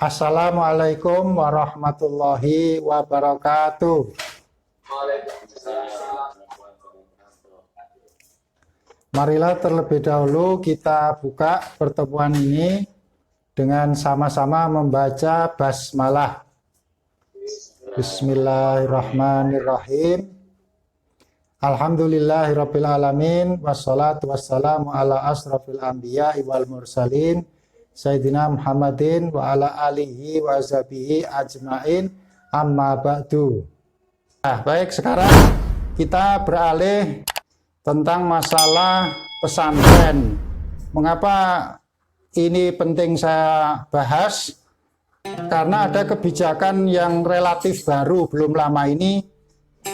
Assalamualaikum warahmatullahi wabarakatuh. Marilah terlebih dahulu kita buka pertemuan ini dengan sama-sama membaca basmalah. Bismillahirrahmanirrahim. Alhamdulillahirabbil alamin wassalatu wassalamu ala asrofil anbiya'i wal mursalin Sayyidina Muhammadin wa ala alihi wa sahbihi ajmain amma ba'du. Nah, baik, sekarang kita beralih tentang masalah pesantren. Mengapa ini penting saya bahas? Karena ada kebijakan yang relatif baru belum lama ini,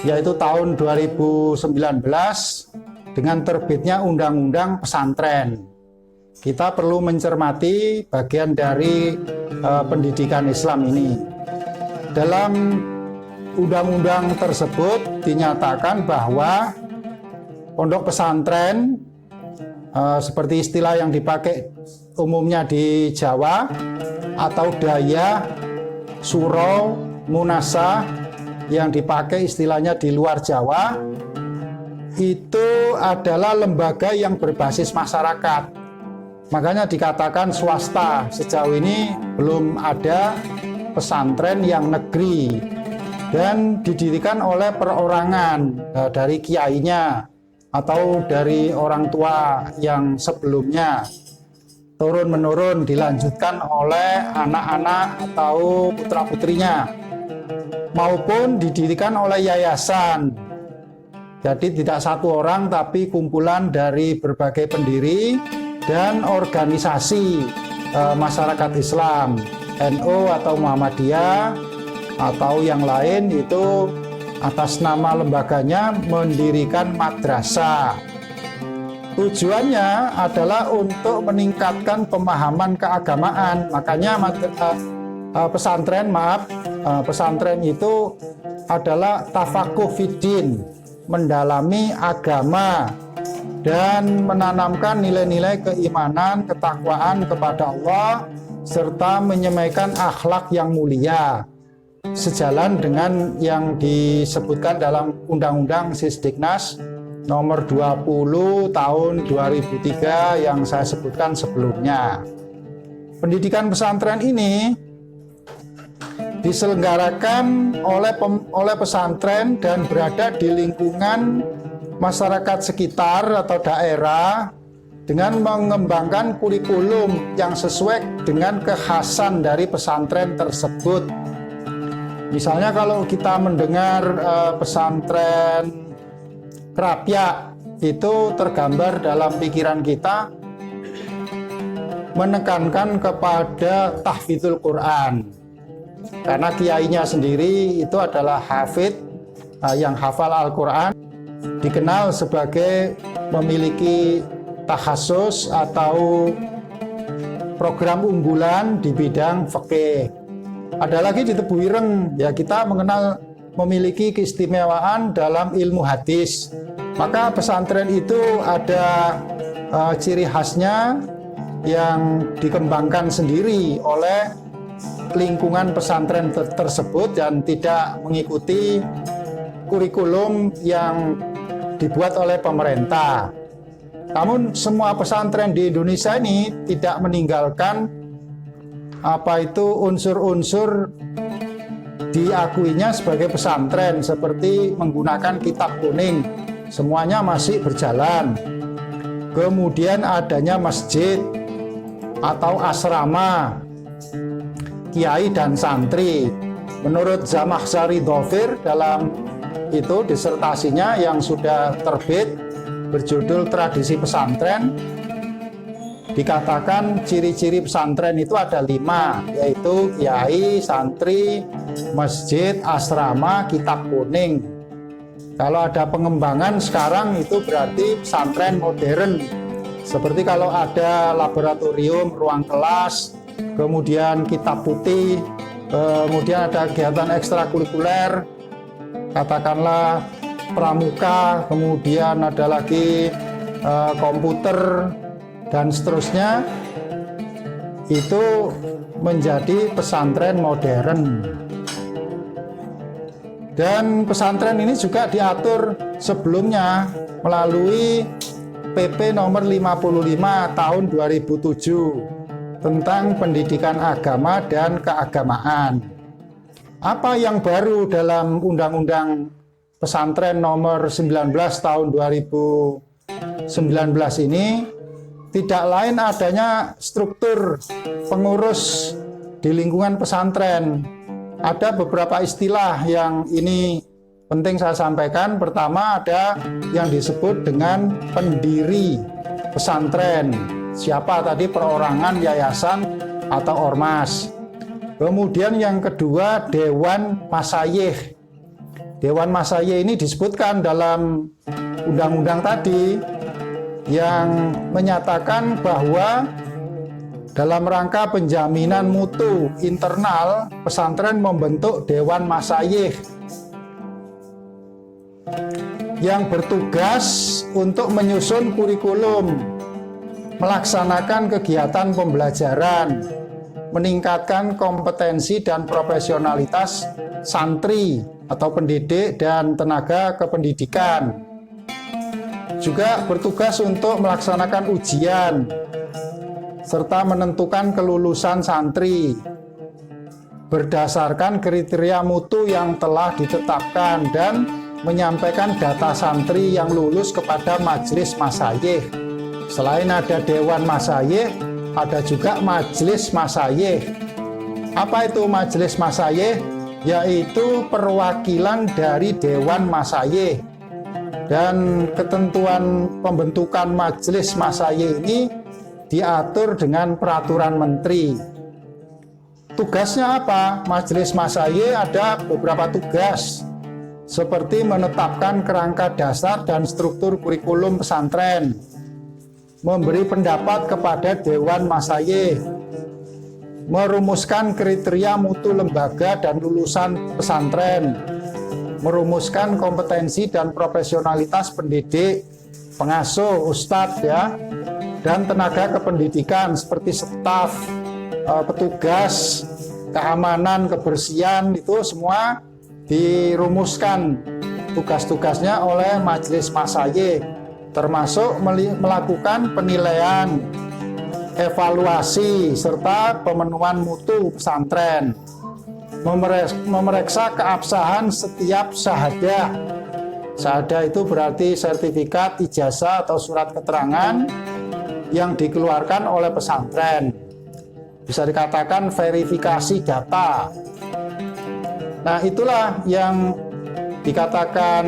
yaitu tahun 2019 dengan terbitnya Undang-Undang Pesantren. Kita perlu mencermati bagian dari pendidikan Islam ini. Dalam undang-undang tersebut dinyatakan bahwa pondok pesantren seperti istilah yang dipakai umumnya di Jawa atau Daya, Suro, Munasah yang dipakai istilahnya di luar Jawa itu adalah lembaga yang berbasis masyarakat. Makanya dikatakan swasta. Sejauh ini belum ada pesantren yang negeri dan didirikan oleh perorangan dari kiainya atau dari orang tua yang sebelumnya, turun-menurun dilanjutkan oleh anak-anak atau putra-putrinya, maupun didirikan oleh yayasan. Jadi tidak satu orang tapi kumpulan dari berbagai pendiri dan organisasi masyarakat Islam, NU atau Muhammadiyah atau yang lain, itu atas nama lembaganya mendirikan madrasah. Tujuannya adalah untuk meningkatkan pemahaman keagamaan. Makanya pesantren itu adalah tafakuh fiddin, mendalami agama dan menanamkan nilai-nilai keimanan, ketakwaan kepada Allah, serta menyemaikan akhlak yang mulia, sejalan dengan yang disebutkan dalam Undang-Undang Sisdiknas nomor 20 tahun 2003 yang saya sebutkan sebelumnya. Pendidikan pesantren ini diselenggarakan oleh pesantren dan berada di lingkungan masyarakat sekitar atau daerah dengan mengembangkan kurikulum yang sesuai dengan kekhasan dari pesantren tersebut. Misalnya kalau kita mendengar pesantren Krapyak, itu tergambar dalam pikiran kita menekankan kepada tahfidzul Quran, karena kiainya sendiri itu adalah hafidz yang hafal Al-Quran, dikenal sebagai memiliki takhasus atau program unggulan di bidang fikih. Ada lagi di Tebu Ireng, ya, kita mengenal memiliki keistimewaan dalam ilmu hadis. Maka pesantren itu ada ciri khasnya yang dikembangkan sendiri oleh lingkungan pesantren tersebut dan tidak mengikuti kurikulum yang dibuat oleh pemerintah. Namun semua pesantren di Indonesia ini tidak meninggalkan unsur-unsur diakuinya sebagai pesantren, seperti menggunakan kitab kuning, semuanya masih berjalan. Kemudian adanya masjid atau asrama kiai dan santri. Menurut Zamakhsyari Dhofir dalam itu disertasinya yang sudah terbit berjudul Tradisi Pesantren, dikatakan ciri-ciri pesantren itu ada 5, yaitu kiai, santri, masjid, asrama, kitab kuning. Kalau ada pengembangan sekarang itu berarti pesantren modern, seperti kalau ada laboratorium, ruang kelas, kemudian kitab putih, kemudian ada kegiatan ekstrakurikuler, katakanlah pramuka, kemudian ada lagi komputer dan seterusnya. Itu menjadi pesantren modern. Dan pesantren ini juga diatur sebelumnya melalui PP nomor 55 tahun 2007 tentang pendidikan agama dan keagamaan. Apa yang baru dalam Undang-Undang Pesantren nomor 19 tahun 2019 ini tidak lain adanya struktur pengurus di lingkungan pesantren. Ada beberapa istilah yang ini penting saya sampaikan. Pertama, ada yang disebut dengan pendiri pesantren. Siapa tadi? Perorangan, yayasan, atau ormas. Kemudian yang kedua, Dewan Masyayikh. Dewan Masyayikh ini disebutkan dalam undang-undang tadi yang menyatakan bahwa dalam rangka penjaminan mutu internal, pesantren membentuk Dewan Masyayikh yang bertugas untuk menyusun kurikulum, melaksanakan kegiatan pembelajaran, meningkatkan kompetensi dan profesionalitas santri atau pendidik dan tenaga kependidikan. Juga bertugas untuk melaksanakan ujian serta menentukan kelulusan santri berdasarkan kriteria mutu yang telah ditetapkan dan menyampaikan data santri yang lulus kepada Majelis Masyayikh. Selain ada Dewan Masyayikh, ada juga Majelis Masyayikh. Apa itu Majelis Masyayikh? Yaitu perwakilan dari Dewan Masyayikh. Dan ketentuan pembentukan Majelis Masyayikh ini diatur dengan peraturan menteri. Tugasnya apa? Majelis Masyayikh ada beberapa tugas, seperti menetapkan kerangka dasar dan struktur kurikulum pesantren, memberi pendapat kepada Dewan Masyayikh, merumuskan kriteria mutu lembaga dan lulusan pesantren, merumuskan kompetensi dan profesionalitas pendidik, pengasuh, ustadz ya, dan tenaga kependidikan seperti staf, petugas, keamanan, kebersihan, itu semua dirumuskan tugas-tugasnya oleh Majelis Masyayikh, termasuk melakukan penilaian, evaluasi, serta pemenuhan mutu pesantren, memeriksa keabsahan setiap syahadah. Syahadah itu berarti sertifikat, ijazah, atau surat keterangan yang dikeluarkan oleh pesantren. Bisa dikatakan verifikasi data. Nah, itulah yang dikatakan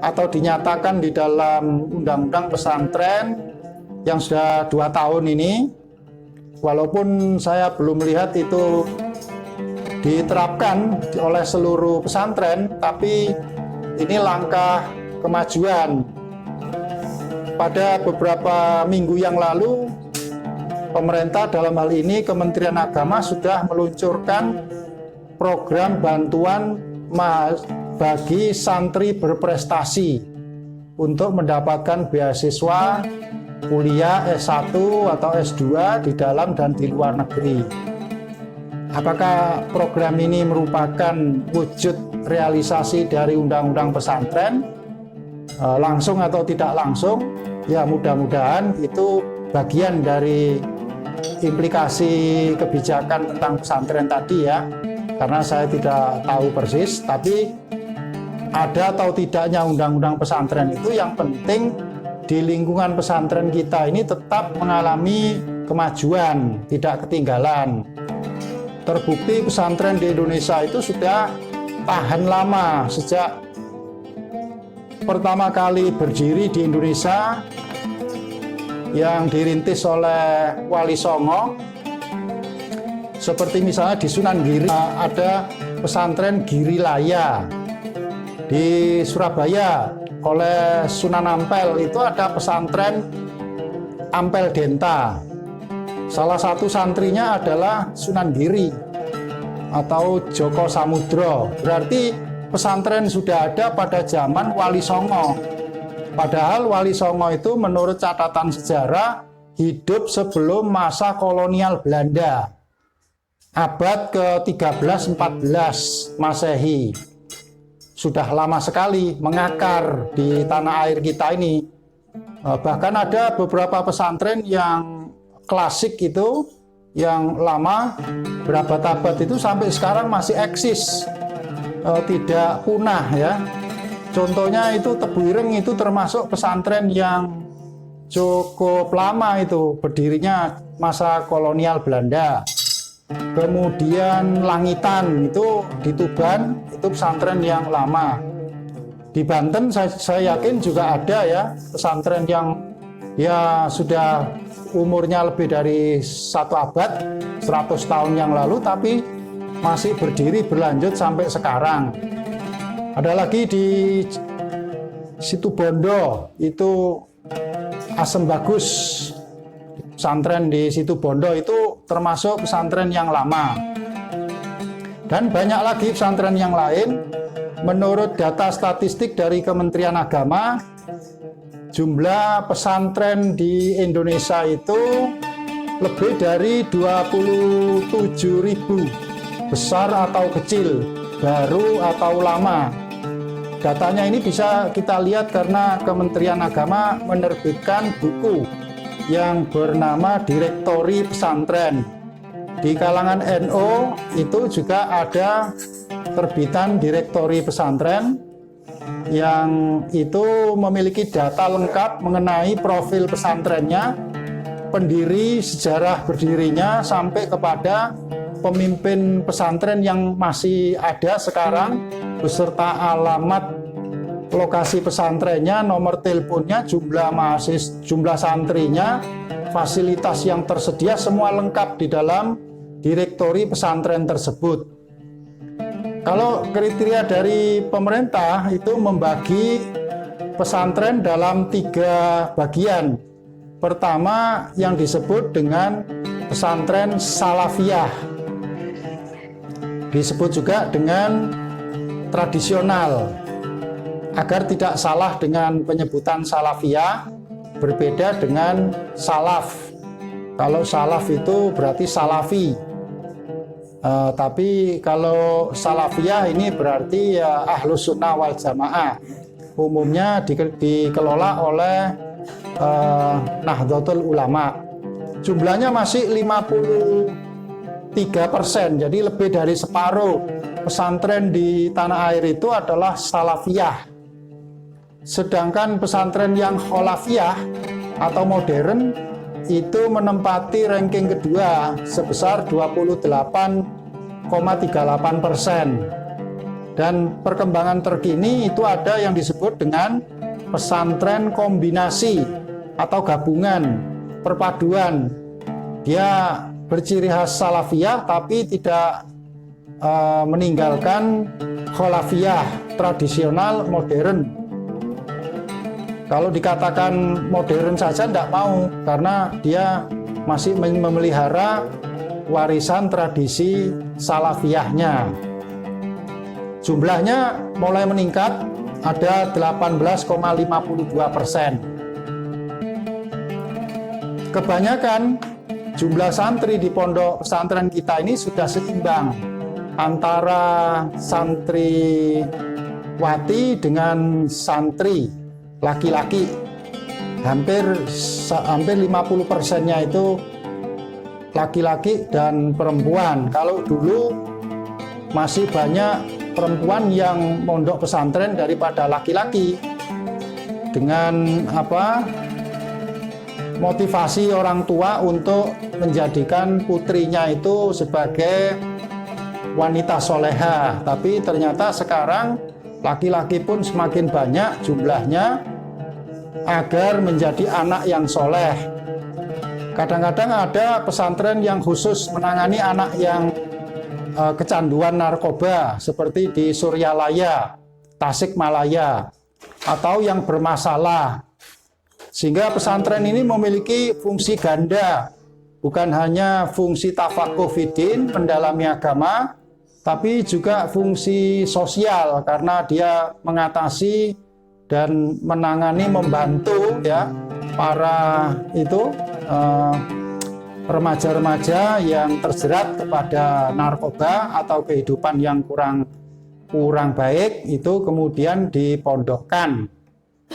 atau dinyatakan di dalam Undang-Undang Pesantren yang sudah 2 tahun ini. Walaupun saya belum melihat itu diterapkan oleh seluruh pesantren, tapi ini langkah kemajuan. Pada beberapa minggu yang lalu, pemerintah dalam hal ini Kementerian Agama sudah meluncurkan program bantuan bagi santri berprestasi untuk mendapatkan beasiswa kuliah S1 atau S2 di dalam dan di luar negeri. Apakah program ini merupakan wujud realisasi dari Undang-Undang Pesantren langsung atau tidak langsung? Ya, mudah-mudahan itu bagian dari implikasi kebijakan tentang pesantren tadi ya, karena saya tidak tahu persis, tapi ada atau tidaknya undang-undang pesantren itu yang penting di lingkungan pesantren kita ini tetap mengalami kemajuan, tidak ketinggalan. Terbukti pesantren di Indonesia itu sudah tahan lama sejak pertama kali berdiri di Indonesia yang dirintis oleh Wali Songo, seperti misalnya di Sunan Giri ada pesantren Girilaya, di Surabaya oleh Sunan Ampel itu ada pesantren Ampel Denta. Salah satu santrinya adalah Sunan Giri atau Joko Samudro. Berarti pesantren sudah ada pada zaman Wali Songo. Padahal Wali Songo itu menurut catatan sejarah hidup sebelum masa kolonial Belanda. abad ke-13-14 Masehi. Sudah lama sekali mengakar di tanah air kita ini. Bahkan ada beberapa pesantren yang klasik itu, yang lama berabad-abad itu sampai sekarang masih eksis, tidak punah ya. Contohnya itu Tebu Ireng, itu termasuk pesantren yang cukup lama, itu berdirinya masa kolonial Belanda. Kemudian Langitan itu di Tuban, itu pesantren yang lama. Di Banten saya yakin juga ada ya pesantren yang ya sudah umurnya lebih dari 1 abad, 100 tahun yang lalu, tapi masih berdiri berlanjut sampai sekarang. Ada lagi di Situbondo, itu Asem Bagus. Pesantren di Situbondo itu termasuk pesantren yang lama. Dan banyak lagi pesantren yang lain. Menurut data statistik dari Kementerian Agama, jumlah pesantren di Indonesia itu lebih dari 27.000, besar atau kecil, baru atau lama. Datanya ini bisa kita lihat karena Kementerian Agama menerbitkan buku yang bernama Direktori Pesantren. Di kalangan NU itu juga ada terbitan Direktori Pesantren yang itu memiliki data lengkap mengenai profil pesantrennya, pendiri, sejarah berdirinya, sampai kepada pemimpin pesantren yang masih ada sekarang, beserta alamat lokasi pesantrennya, nomor teleponnya, jumlah jumlah santrinya, fasilitas yang tersedia, semua lengkap di dalam Direktori Pesantren tersebut. Kalau kriteria dari pemerintah itu membagi pesantren dalam 3 bagian. Pertama yang disebut dengan pesantren salafiyah, disebut juga dengan tradisional. Agar tidak salah dengan penyebutan salafiyah, berbeda dengan salaf. Kalau salaf itu berarti salafi. Tapi kalau salafiyah ini berarti ya Ahlus Sunnah wal Jamaah. Umumnya dikelola oleh Nahdlatul Ulama. Jumlahnya masih 53%, jadi lebih dari separuh pesantren di tanah air itu adalah salafiyah. Sedangkan pesantren yang kholafiyah atau modern itu menempati ranking kedua sebesar 28,38%. Dan perkembangan terkini itu ada yang disebut dengan pesantren kombinasi atau gabungan, perpaduan. Dia berciri khas salafiyah tapi tidak meninggalkan kholafiyah tradisional modern. Kalau dikatakan modern saja tidak mau, karena dia masih memelihara warisan tradisi salafiyahnya. Jumlahnya mulai meningkat, ada 18,52%. Kebanyakan jumlah santri di pondok pesantren kita ini sudah seimbang antara santriwati dengan santri laki-laki. Hampir 50%-nya itu laki-laki dan perempuan. Kalau dulu masih banyak perempuan yang mondok pesantren daripada laki-laki. Dengan motivasi orang tua untuk menjadikan putrinya itu sebagai wanita soleha. Tapi ternyata sekarang laki-laki pun semakin banyak jumlahnya agar menjadi anak yang soleh. Kadang-kadang ada pesantren yang khusus menangani anak yang kecanduan narkoba, seperti di Suryalaya, Tasikmalaya, atau yang bermasalah. Sehingga pesantren ini memiliki fungsi ganda, bukan hanya fungsi tafakuh fiddin, mendalami agama, tapi juga fungsi sosial, karena dia mengatasi dan menangani, membantu ya para remaja-remaja yang terjerat kepada narkoba atau kehidupan yang kurang baik itu kemudian dipondokkan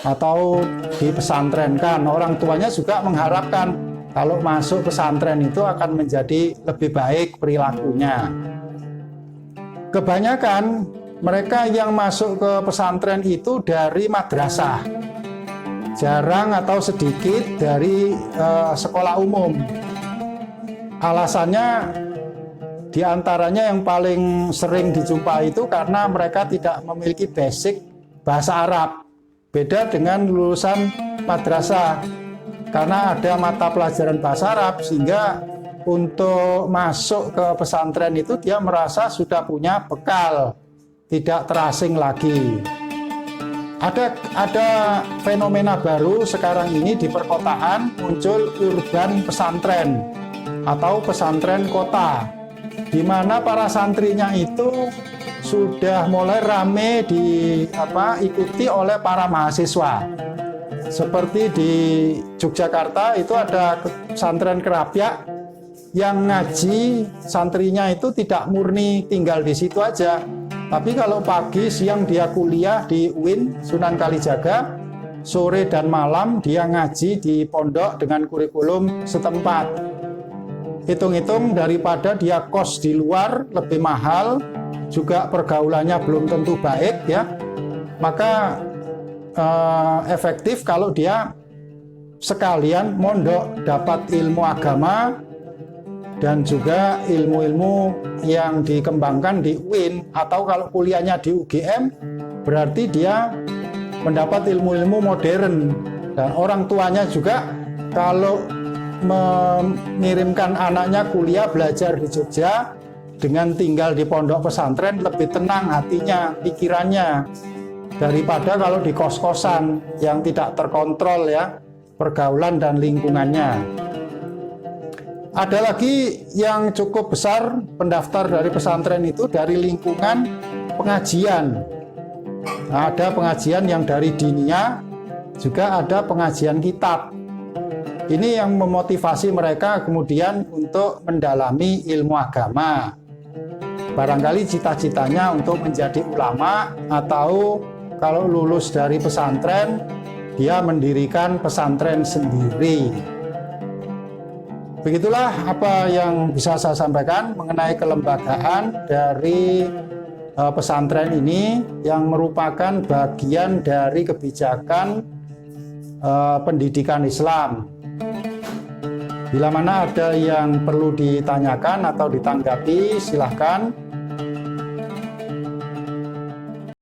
atau dipesantrenkan. Orang tuanya juga mengharapkan kalau masuk pesantren itu akan menjadi lebih baik perilakunya. Kebanyakan mereka yang masuk ke pesantren itu dari madrasah, jarang atau sedikit dari sekolah umum. Alasannya diantaranya yang paling sering dijumpai itu karena mereka tidak memiliki basic bahasa Arab. Beda dengan lulusan madrasah, karena ada mata pelajaran bahasa Arab, sehingga untuk masuk ke pesantren itu dia merasa sudah punya bekal, tidak terasing lagi. Ada fenomena baru sekarang ini di perkotaan, muncul urban pesantren atau pesantren kota, di mana para santrinya itu sudah mulai rame diikuti oleh para mahasiswa. Seperti di Yogyakarta itu ada pesantren Kerapyak yang ngaji santrinya itu tidak murni tinggal di situ aja, tapi kalau pagi siang dia kuliah di UIN Sunan Kalijaga, sore dan malam dia ngaji di pondok dengan kurikulum setempat. Hitung-hitung daripada dia kos di luar lebih mahal, juga pergaulannya belum tentu baik ya, maka efektif kalau dia sekalian mondok, dapat ilmu agama dan juga ilmu-ilmu yang dikembangkan di UIN, atau kalau kuliahnya di UGM berarti dia mendapat ilmu-ilmu modern. Dan orang tuanya juga kalau mengirimkan anaknya kuliah belajar di Jogja dengan tinggal di pondok pesantren, lebih tenang hatinya, pikirannya, daripada kalau di kos-kosan yang tidak terkontrol ya pergaulan dan lingkungannya. Ada lagi yang cukup besar pendaftar dari pesantren itu dari lingkungan pengajian. Nah, ada pengajian yang dari diniyah, juga ada pengajian kitab. Ini yang memotivasi mereka kemudian untuk mendalami ilmu agama. Barangkali cita-citanya untuk menjadi ulama, atau kalau lulus dari pesantren dia mendirikan pesantren sendiri. Begitulah apa yang bisa saya sampaikan mengenai kelembagaan dari pesantren ini, yang merupakan bagian dari kebijakan pendidikan Islam. Bila mana ada yang perlu ditanyakan atau ditanggapi, silahkan.